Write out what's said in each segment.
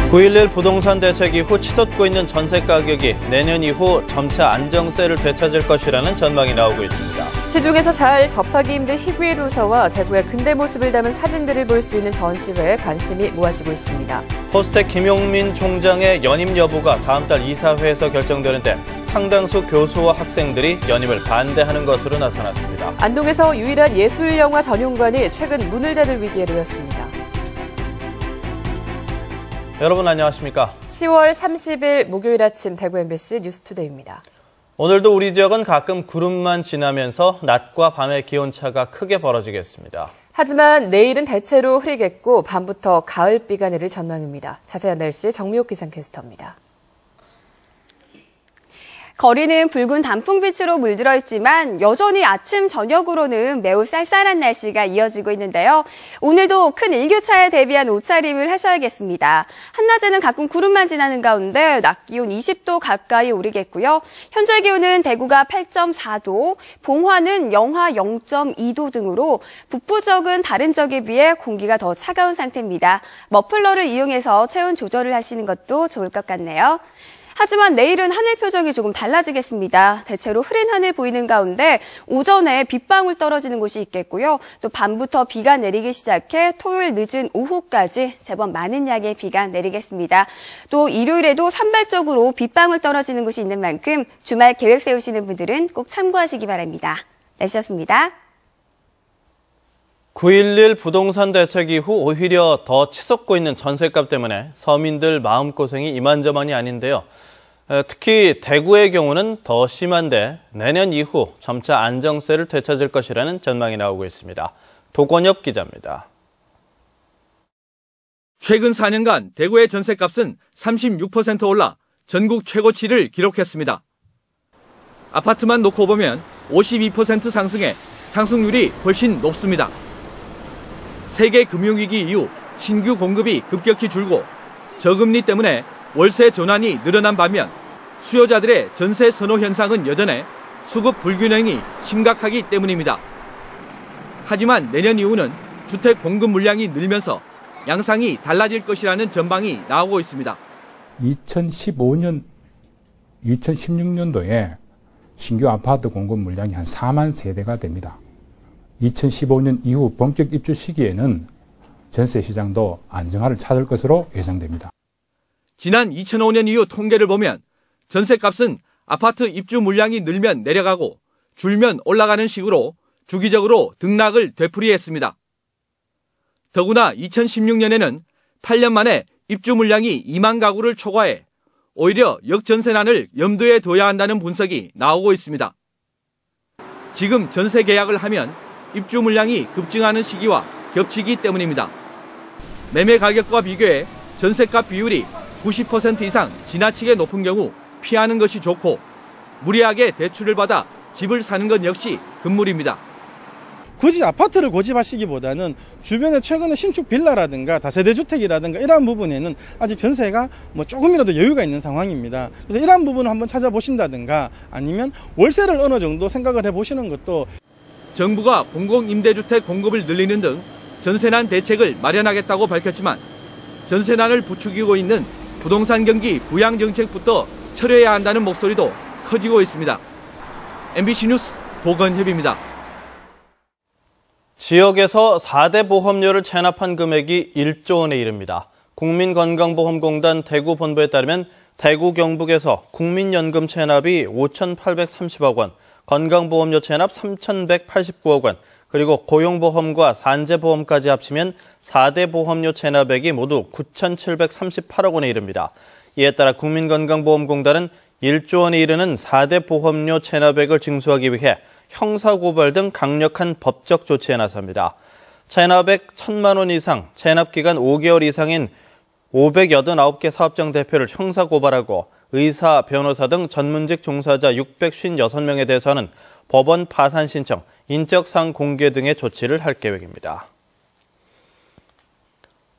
9.11 부동산 대책 이후 치솟고 있는 전세 가격이 내년 이후 점차 안정세를 되찾을 것이라는 전망이 나오고 있습니다. 시중에서 잘 접하기 힘든 희귀의 도서와 대구의 근대 모습을 담은 사진들을 볼 수 있는 전시회에 관심이 모아지고 있습니다. 포스텍 김용민 총장의 연임 여부가 다음 달 이사회에서 결정되는데 상당수 교수와 학생들이 연임을 반대하는 것으로 나타났습니다. 안동에서 유일한 예술영화 전용관이 최근 문을 닫을 위기에 놓였습니다. 여러분 안녕하십니까? 10월 30일 목요일 아침 대구 MBC 뉴스투데이입니다. 오늘도 우리 지역은 가끔 구름만 지나면서 낮과 밤의 기온차가 크게 벌어지겠습니다. 하지만 내일은 대체로 흐리겠고 밤부터 가을비가 내릴 전망입니다. 자세한 날씨 정미옥 기상캐스터입니다. 거리는 붉은 단풍빛으로 물들어 있지만 여전히 아침, 저녁으로는 매우 쌀쌀한 날씨가 이어지고 있는데요. 오늘도 큰 일교차에 대비한 옷차림을 하셔야겠습니다. 한낮에는 가끔 구름만 지나는 가운데 낮 기온 20도 가까이 오르겠고요. 현재 기온은 대구가 8.4도, 봉화는 영하 0.2도 등으로 북부 지역은 다른 지역에 비해 공기가 더 차가운 상태입니다. 머플러를 이용해서 체온 조절을 하시는 것도 좋을 것 같네요. 하지만 내일은 하늘 표정이 조금 달라지겠습니다. 대체로 흐린 하늘 보이는 가운데 오전에 빗방울 떨어지는 곳이 있겠고요. 또 밤부터 비가 내리기 시작해 토요일 늦은 오후까지 제법 많은 양의 비가 내리겠습니다. 또 일요일에도 산발적으로 빗방울 떨어지는 곳이 있는 만큼 주말 계획 세우시는 분들은 꼭 참고하시기 바랍니다. 날씨였습니다. 9.11 부동산 대책 이후 오히려 더 치솟고 있는 전셋값 때문에 서민들 마음고생이 이만저만이 아닌데요. 특히 대구의 경우는 더 심한데 내년 이후 점차 안정세를 되찾을 것이라는 전망이 나오고 있습니다. 도건엽 기자입니다. 최근 4년간 대구의 전셋값은 36% 올라 전국 최고치를 기록했습니다. 아파트만 놓고 보면 52% 상승해 상승률이 훨씬 높습니다. 세계 금융위기 이후 신규 공급이 급격히 줄고 저금리 때문에 월세 전환이 늘어난 반면 수요자들의 전세 선호 현상은 여전해 수급 불균형이 심각하기 때문입니다. 하지만 내년 이후는 주택 공급 물량이 늘면서 양상이 달라질 것이라는 전망이 나오고 있습니다. 2015년, 2016년도에 신규 아파트 공급 물량이 한 4만 세대가 됩니다. 2015년 이후 본격 입주 시기에는 전세 시장도 안정화를 찾을 것으로 예상됩니다. 지난 2005년 이후 통계를 보면 전세값은 아파트 입주 물량이 늘면 내려가고 줄면 올라가는 식으로 주기적으로 등락을 되풀이했습니다. 더구나 2016년에는 8년 만에 입주 물량이 2만 가구를 초과해 오히려 역전세난을 염두에 둬야 한다는 분석이 나오고 있습니다. 지금 전세 계약을 하면 입주 물량이 급증하는 시기와 겹치기 때문입니다. 매매 가격과 비교해 전세값 비율이 90% 이상 지나치게 높은 경우 피하는 것이 좋고 무리하게 대출을 받아 집을 사는 것 역시 금물입니다. 굳이 아파트를 고집하시기보다는 주변에 최근에 신축 빌라라든가 다세대 주택이라든가 이러한 부분에는 아직 전세가 조금이라도 여유가 있는 상황입니다. 그래서 이러한 부분을 한번 찾아보신다든가 아니면 월세를 어느 정도 생각을 해보시는 것도. 정부가 공공임대주택 공급을 늘리는 등 전세난 대책을 마련하겠다고 밝혔지만 전세난을 부추기고 있는 부동산 경기 부양 정책부터 철회해야 한다는 목소리도 커지고 있습니다. MBC 뉴스 도건협입니다. 지역에서 4대 보험료를 체납한 금액이 1조 원에 이릅니다. 국민건강보험공단 대구본부에 따르면 대구 경북에서 국민연금 체납이 5,830억 원, 건강보험료 체납 3,189억 원, 그리고 고용보험과 산재보험까지 합치면 4대 보험료 체납액이 모두 9,738억 원에 이릅니다. 이에 따라 국민건강보험공단은 1조 원에 이르는 4대 보험료 체납액을 징수하기 위해 형사고발 등 강력한 법적 조치에 나섭니다. 체납액 1,000만 원 이상, 체납기간 5개월 이상인 589개 사업장 대표를 형사고발하고 의사, 변호사 등 전문직 종사자 656명에 대해서는 법원 파산 신청, 인적사항 공개 등의 조치를 할 계획입니다.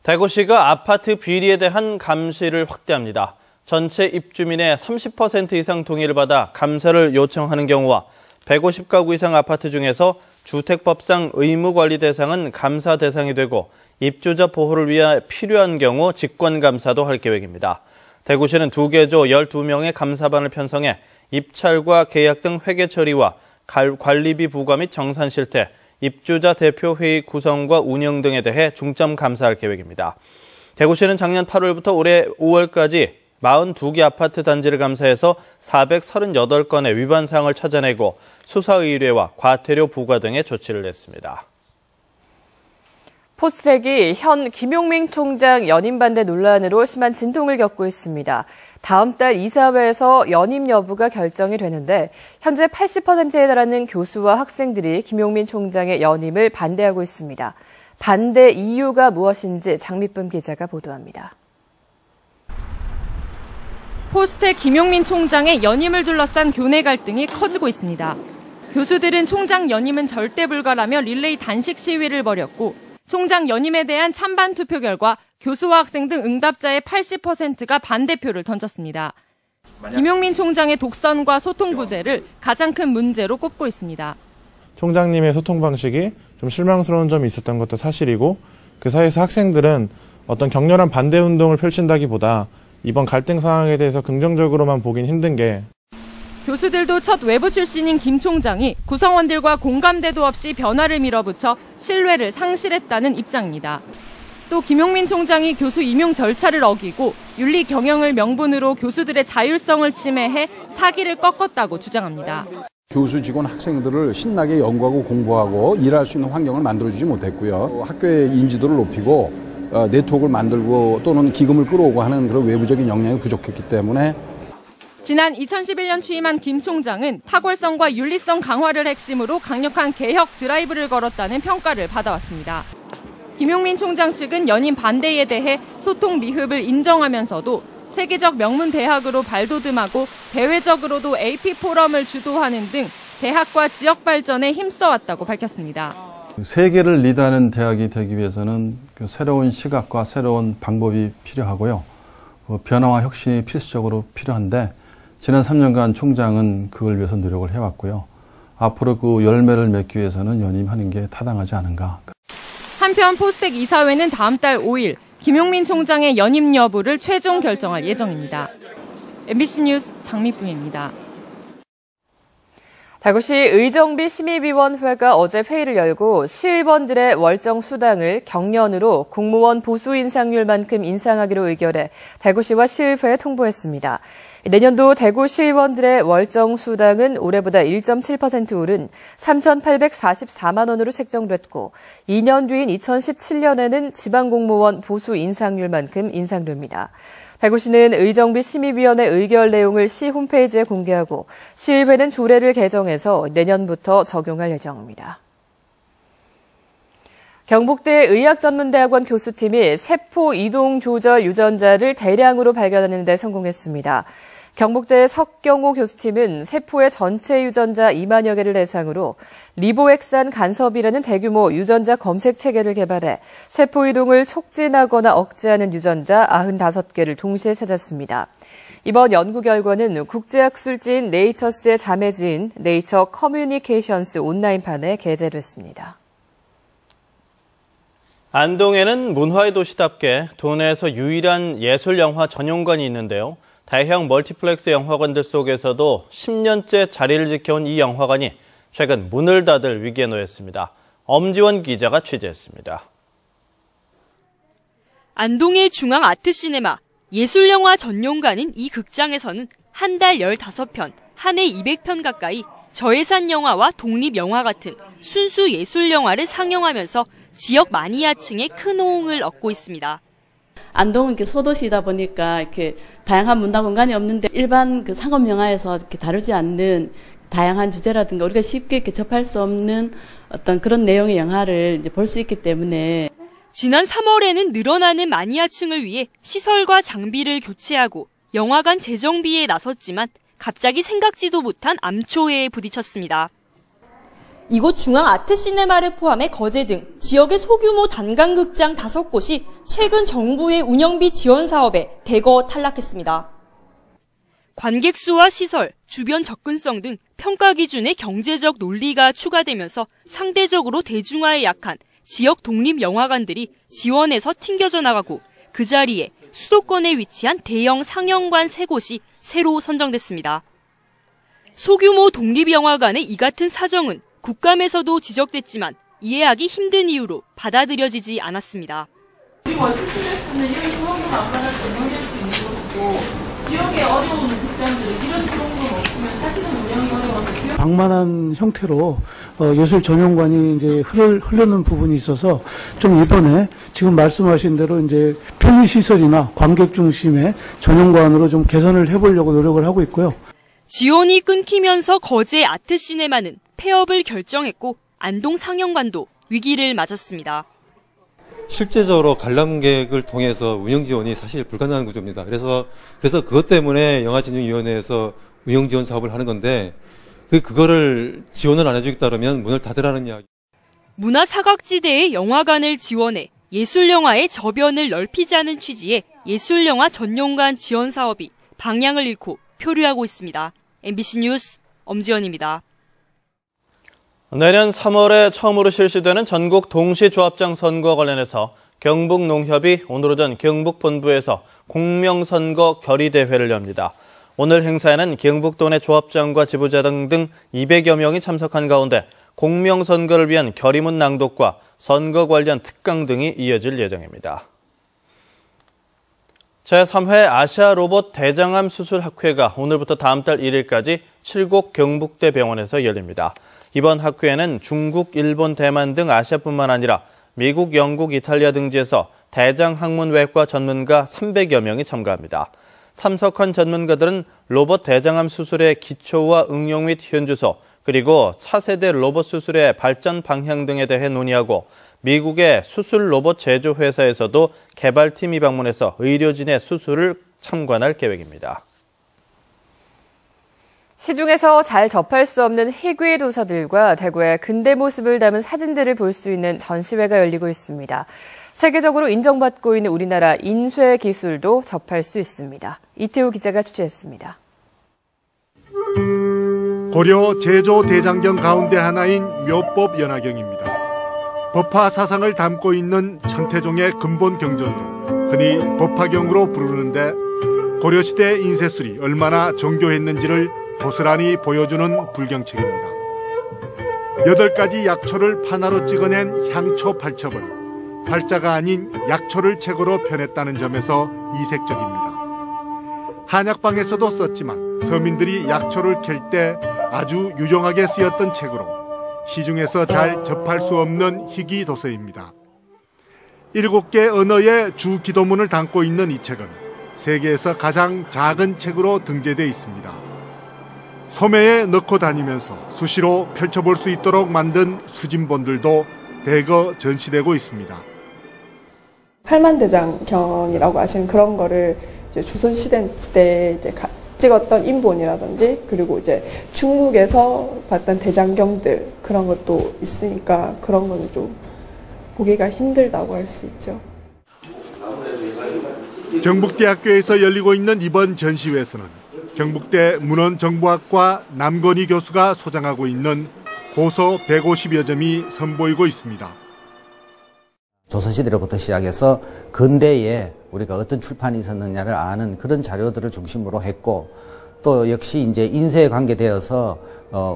대구시가 아파트 비리에 대한 감시를 확대합니다. 전체 입주민의 30% 이상 동의를 받아 감사를 요청하는 경우와 150가구 이상 아파트 중에서 주택법상 의무관리 대상은 감사 대상이 되고 입주자 보호를 위해 필요한 경우 직권감사도 할 계획입니다. 대구시는 2개조 12명의 감사반을 편성해 입찰과 계약 등 회계 처리와 관리비 부과 및 정산 실태, 입주자 대표 회의 구성과 운영 등에 대해 중점 감사할 계획입니다. 대구시는 작년 8월부터 올해 5월까지 42개 아파트 단지를 감사해서 438건의 위반 사항을 찾아내고 수사 의뢰와 과태료 부과 등의 조치를 냈습니다. 포스텍이 현 김용민 총장 연임 반대 논란으로 심한 진통을 겪고 있습니다. 다음 달 이사회에서 연임 여부가 결정이 되는데 현재 80%에 달하는 교수와 학생들이 김용민 총장의 연임을 반대하고 있습니다. 반대 이유가 무엇인지 장미쁨 기자가 보도합니다. 포스텍 김용민 총장의 연임을 둘러싼 교내 갈등이 커지고 있습니다. 교수들은 총장 연임은 절대 불가라며 릴레이 단식 시위를 벌였고 총장 연임에 대한 찬반 투표 결과 교수와 학생 등 응답자의 80%가 반대표를 던졌습니다. 김용민 총장의 독선과 소통 부재를 가장 큰 문제로 꼽고 있습니다. 총장님의 소통 방식이 좀 실망스러운 점이 있었던 것도 사실이고 그 사이에서 학생들은 어떤 격렬한 반대 운동을 펼친다기보다 이번 갈등 상황에 대해서 긍정적으로만 보긴 힘든 게 교수들도 첫 외부 출신인 김 총장이 구성원들과 공감대도 없이 변화를 밀어붙여 신뢰를 상실했다는 입장입니다. 또 김용민 총장이 교수 임용 절차를 어기고 윤리 경영을 명분으로 교수들의 자율성을 침해해 사기를 꺾었다고 주장합니다. 교수 직원 학생들을 신나게 연구하고 공부하고 일할 수 있는 환경을 만들어주지 못했고요. 학교의 인지도를 높이고 네트워크를 만들고 또는 기금을 끌어오고 하는 그런 외부적인 역량이 부족했기 때문에 지난 2011년 취임한 김 총장은 탁월성과 윤리성 강화를 핵심으로 강력한 개혁 드라이브를 걸었다는 평가를 받아왔습니다. 김용민 총장 측은 연임 반대에 대해 소통 미흡을 인정하면서도 세계적 명문 대학으로 발돋움하고 대외적으로도 AP 포럼을 주도하는 등 대학과 지역 발전에 힘써왔다고 밝혔습니다. 세계를 리드하는 대학이 되기 위해서는 새로운 시각과 새로운 방법이 필요하고요. 변화와 혁신이 필수적으로 필요한데 지난 3년간 총장은 그걸 위해서 노력을 해왔고요. 앞으로 그 열매를 맺기 위해서는 연임하는 게 타당하지 않은가. 한편 포스텍 이사회는 다음 달 5일 김용민 총장의 연임 여부를 최종 결정할 예정입니다. MBC 뉴스 장미쁨입니다. 대구시 의정비 심의위원회가 어제 회의를 열고 시의원들의 월정 수당을 경년으로 공무원 보수 인상률만큼 인상하기로 의결해 대구시와 시의회에 통보했습니다. 내년도 대구 시의원들의 월정 수당은 올해보다 1.7% 오른 3,844만 원으로 책정됐고 2년 뒤인 2017년에는 지방공무원 보수 인상률만큼 인상됩니다. 대구시는 의정비 심의위원회 의결 내용을 시 홈페이지에 공개하고 시의회는 조례를 개정해서 내년부터 적용할 예정입니다. 경북대 의학전문대학원 교수팀이 세포 이동 조절 유전자를 대량으로 발견하는 데 성공했습니다. 경북대 석경호 교수팀은 세포의 전체 유전자 2만여 개를 대상으로 리보엑산 간섭이라는 대규모 유전자 검색 체계를 개발해 세포 이동을 촉진하거나 억제하는 유전자 95개를 동시에 찾았습니다. 이번 연구 결과는 국제학술지인 네이처스의 자매지인 네이처 커뮤니케이션스 온라인판에 게재됐습니다. 안동에는 문화의 도시답게 도내에서 유일한 예술영화 전용관이 있는데요. 대형 멀티플렉스 영화관들 속에서도 10년째 자리를 지켜온 이 영화관이 최근 문을 닫을 위기에 놓였습니다. 엄지원 기자가 취재했습니다. 안동의 중앙아트시네마, 예술영화 전용관인 이 극장에서는 한 달 15편, 한 해 200편 가까이 저예산 영화와 독립영화 같은 순수 예술영화를 상영하면서 지역 마니아층의 큰 호응을 얻고 있습니다. 안동은 이렇게 소도시다 보니까 이렇게 다양한 문화 공간이 없는데 일반 그 상업 영화에서 이렇게 다루지 않는 다양한 주제라든가 우리가 쉽게 이렇게 접할 수 없는 어떤 그런 내용의 영화를 이제 볼 수 있기 때문에 지난 3월에는 늘어나는 마니아층을 위해 시설과 장비를 교체하고 영화관 재정비에 나섰지만 갑자기 생각지도 못한 암초에 부딪혔습니다. 이곳 중앙아트시네마를 포함해 거제 등 지역의 소규모 단강극장 5곳이 최근 정부의 운영비 지원 사업에 대거 탈락했습니다. 관객 수와 시설, 주변 접근성 등 평가 기준의 경제적 논리가 추가되면서 상대적으로 대중화에 약한 지역 독립영화관들이 지원에서 튕겨져 나가고 그 자리에 수도권에 위치한 대형 상영관 3곳이 새로 선정됐습니다. 소규모 독립영화관의 이 같은 사정은 국감에서도 지적됐지만 이해하기 힘든 이유로 받아들여지지 않았습니다. 그리고 스트레스는 이런 지원금 안 받아서 운영될 수 있는 것이고 지역에 어려운 극장들 이런 지원금 없으면 사실은 운영이 어려워서 방만한 형태로 예술 전용관이 이제 흐르는 부분이 있어서 좀 이번에 지금 말씀하신 대로 이제 편의시설이나 관객 중심의 전용관으로 좀 개선을 해보려고 노력을 하고 있고요. 지원이 끊기면서 거제 아트시네마는 폐업을 결정했고 안동 상영관도 위기를 맞았습니다. 실제적으로 관람객을 통해서 운영 지원이 사실 불가능한 구조입니다. 그래서 그것 때문에 영화진흥위원회에서 운영 지원 사업을 하는 건데 그거를 지원을 안 해주겠다 그러면 문을 닫으라는 이야기. 문화사각지대의 영화관을 지원해 예술영화의 저변을 넓히자는 취지의 예술영화 전용관 지원 사업이 방향을 잃고 표류하고 있습니다. MBC 뉴스 엄지연입니다. 내년 3월에 처음으로 실시되는 전국 동시조합장 선거와 관련해서 경북농협이 오늘 오전 경북본부에서 공명선거 결의대회를 엽니다. 오늘 행사에는 경북도 내 조합장과 지부장 등 200여 명이 참석한 가운데 공명선거를 위한 결의문 낭독과 선거 관련 특강 등이 이어질 예정입니다. 제3회 아시아 로봇 대장암 수술 학회가 오늘부터 다음 달 1일까지 7곳 경북대 병원에서 열립니다. 이번 학회에는 중국, 일본, 대만 등 아시아뿐만 아니라 미국, 영국, 이탈리아 등지에서 대장학문외과 전문가 300여 명이 참가합니다. 참석한 전문가들은 로봇 대장암 수술의 기초와 응용 및 현주소, 그리고 차세대 로봇 수술의 발전 방향 등에 대해 논의하고 미국의 수술 로봇 제조 회사에서도 개발팀이 방문해서 의료진의 수술을 참관할 계획입니다. 시중에서 잘 접할 수 없는 희귀 도서들과 대구의 근대 모습을 담은 사진들을 볼 수 있는 전시회가 열리고 있습니다. 세계적으로 인정받고 있는 우리나라 인쇄 기술도 접할 수 있습니다. 이태우 기자가 취재했습니다. 고려 제조 대장경 가운데 하나인 묘법 연화경입니다. 법화 사상을 담고 있는 천태종의 근본 경전으로 흔히 법화경으로 부르는데 고려시대 인쇄술이 얼마나 정교했는지를 고스란히 보여주는 불경책입니다. 8가지 약초를 판화로 찍어낸 향초 8첩은 활자가 아닌 약초를 책으로 펴냈다는 점에서 이색적입니다. 한약방에서도 썼지만 서민들이 약초를 캘 때 아주 유용하게 쓰였던 책으로 시중에서 잘 접할 수 없는 희귀 도서입니다. 7개 언어의 주 기도문을 담고 있는 이 책은 세계에서 가장 작은 책으로 등재되어 있습니다. 소매에 넣고 다니면서 수시로 펼쳐볼 수 있도록 만든 수진본들도 대거 전시되고 있습니다. 팔만대장경이라고 하시는 그런 거를 이제 조선시대 때 이제 찍었던 인본이라든지 그리고 이제 중국에서 봤던 대장경들 그런 것도 있으니까 그런 거는 좀 보기가 힘들다고 할 수 있죠. 경북대학교에서 열리고 있는 이번 전시회에서는 경북대 문헌정보학과 남건희 교수가 소장하고 있는 고서 150여 점이 선보이고 있습니다. 조선시대로부터 시작해서 근대에 우리가 어떤 출판이 있었느냐를 아는 그런 자료들을 중심으로 했고 또 역시 이제 인쇄에 관계되어서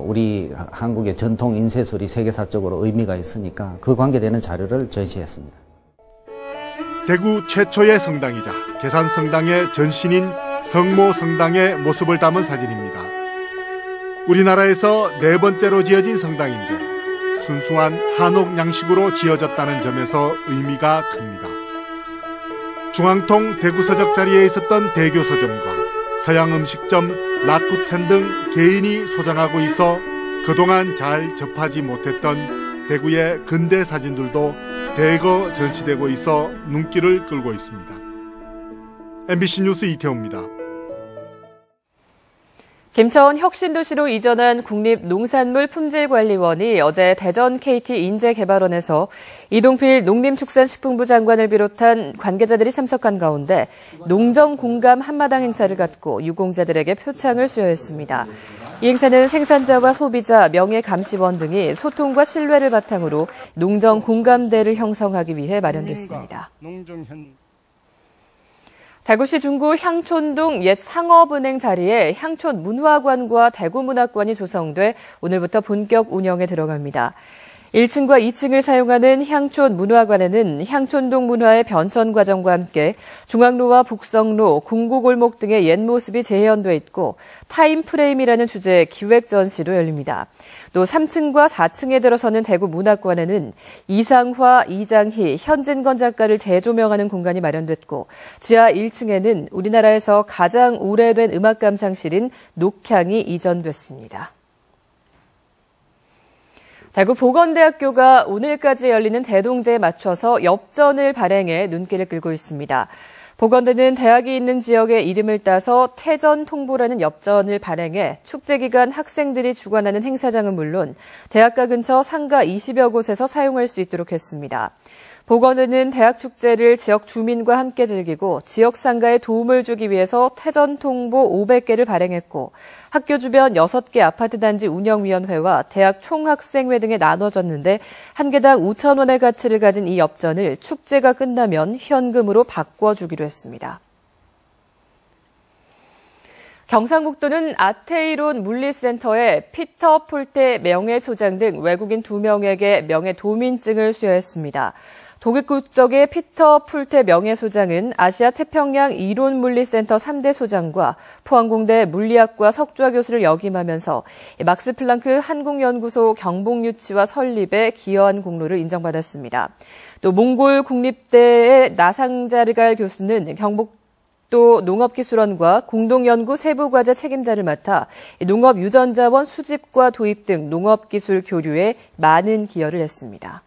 우리 한국의 전통 인쇄술이 세계사적으로 의미가 있으니까 그 관계되는 자료를 전시했습니다. 대구 최초의 성당이자 계산성당의 전신인 성모성당의 모습을 담은 사진입니다. 우리나라에서 4번째로 지어진 성당인데 순수한 한옥 양식으로 지어졌다는 점에서 의미가 큽니다. 중앙통 대구서적 자리에 있었던 대교 서점과 서양 음식점 라쿠텐 등 개인이 소장하고 있어 그동안 잘 접하지 못했던 대구의 근대 사진들도 대거 전시되고 있어 눈길을 끌고 있습니다. MBC 뉴스 이태호입니다. 김천 혁신도시로 이전한 국립농산물품질관리원이 어제 대전 KT 인재개발원에서 이동필 농림축산식품부 장관을 비롯한 관계자들이 참석한 가운데 농정 공감 한마당 행사를 갖고 유공자들에게 표창을 수여했습니다. 이 행사는 생산자와 소비자, 명예감시원 등이 소통과 신뢰를 바탕으로 농정 공감대를 형성하기 위해 마련됐습니다. 대구시 중구 향촌동 옛 상업은행 자리에 향촌문화관과 대구문학관이 조성돼 오늘부터 본격 운영에 들어갑니다. 1층과 2층을 사용하는 향촌문화관에는 향촌동 문화의 변천 과정과 함께 중앙로와 북성로, 공구골목 등의 옛 모습이 재현돼 있고 타임프레임이라는 주제의 기획 전시도 열립니다. 또 3층과 4층에 들어서는 대구문학관에는 이상화, 이장희, 현진건 작가를 재조명하는 공간이 마련됐고 지하 1층에는 우리나라에서 가장 오래된 음악 감상실인 녹향이 이전됐습니다. 대구 보건대학교가 오늘까지 열리는 대동제에 맞춰서 엽전을 발행해 눈길을 끌고 있습니다. 보건대는 대학이 있는 지역의 이름을 따서 태전 통보라는 엽전을 발행해 축제 기간 학생들이 주관하는 행사장은 물론 대학가 근처 상가 20여 곳에서 사용할 수 있도록 했습니다. 보건대는 대학 축제를 지역 주민과 함께 즐기고 지역 상가에 도움을 주기 위해서 태전 통보 500개를 발행했고 학교 주변 6개 아파트 단지 운영위원회와 대학 총학생회 등에 나눠졌는데 한 개당 5,000원의 가치를 가진 이 엽전을 축제가 끝나면 현금으로 바꿔주기로 했습니다. 경상북도는 아테이론 물리센터에 피터 폴테 명예소장 등 외국인 2명에게 명예도민증을 수여했습니다. 독일 국적의 피터 폴테 명예소장은 아시아 태평양 이론물리센터 3대 소장과 포항공대 물리학과 석좌 교수를 역임하면서 막스 플랑크 한국연구소 경복유치와 설립에 기여한 공로를 인정받았습니다. 또 몽골 국립대의 나상자르갈 교수는 경북도 농업기술원과 공동연구 세부과제 책임자를 맡아 농업유전자원 수집과 도입 등 농업기술 교류에 많은 기여를 했습니다.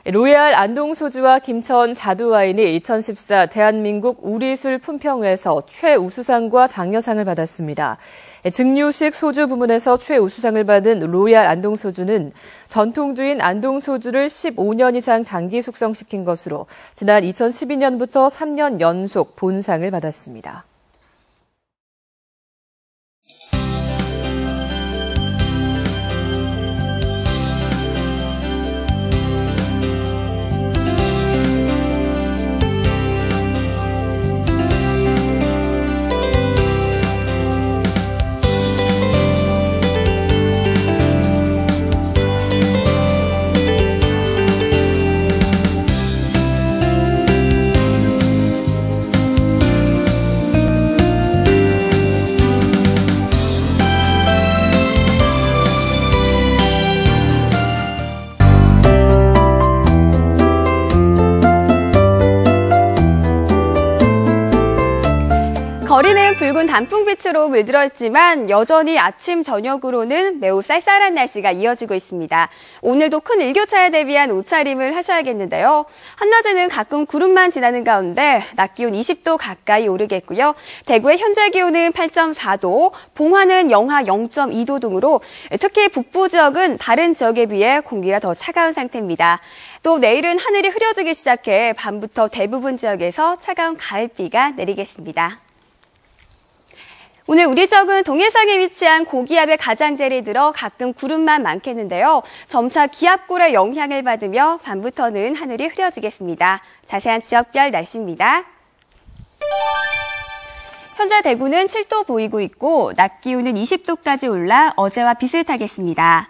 로얄 안동소주와 김천 자두와인이 2014 대한민국 우리술 품평회에서 최우수상과 장려상을 받았습니다. 증류식 소주 부문에서 최우수상을 받은 로얄 안동소주는 전통주인 안동소주를 15년 이상 장기 숙성시킨 것으로 지난 2012년부터 3년 연속 본상을 받았습니다. 거리는 붉은 단풍빛으로 물들어 있지만 여전히 아침, 저녁으로는 매우 쌀쌀한 날씨가 이어지고 있습니다. 오늘도 큰 일교차에 대비한 옷차림을 하셔야겠는데요. 한낮에는 가끔 구름만 지나는 가운데 낮 기온 20도 가까이 오르겠고요. 대구의 현재 기온은 8.4도, 봉화는 영하 0.2도 등으로 특히 북부 지역은 다른 지역에 비해 공기가 더 차가운 상태입니다. 또 내일은 하늘이 흐려지기 시작해 밤부터 대부분 지역에서 차가운 가을비가 내리겠습니다. 오늘 우리 지역은 동해상에 위치한 고기압의 가장자리에 들어 가끔 구름만 많겠는데요. 점차 기압골의 영향을 받으며 밤부터는 하늘이 흐려지겠습니다. 자세한 지역별 날씨입니다. 현재 대구는 7도 보이고 있고 낮 기온은 20도까지 올라 어제와 비슷하겠습니다.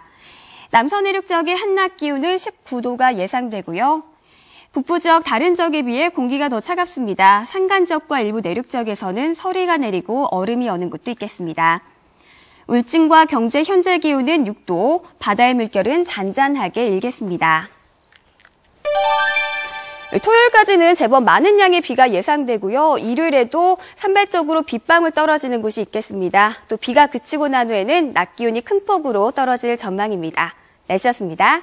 남서 내륙 지역의 한낮 기온은 19도가 예상되고요. 북부 지역 다른 지역에 비해 공기가 더 차갑습니다. 산간 지역과 일부 내륙 지역에서는 서리가 내리고 얼음이 여는 곳도 있겠습니다. 울진과 경주의 현재 기온은 6도, 바다의 물결은 잔잔하게 일겠습니다. 토요일까지는 제법 많은 양의 비가 예상되고요. 일요일에도 산발적으로 빗방울 떨어지는 곳이 있겠습니다. 또 비가 그치고 난 후에는 낮 기온이 큰 폭으로 떨어질 전망입니다. 날씨였습니다.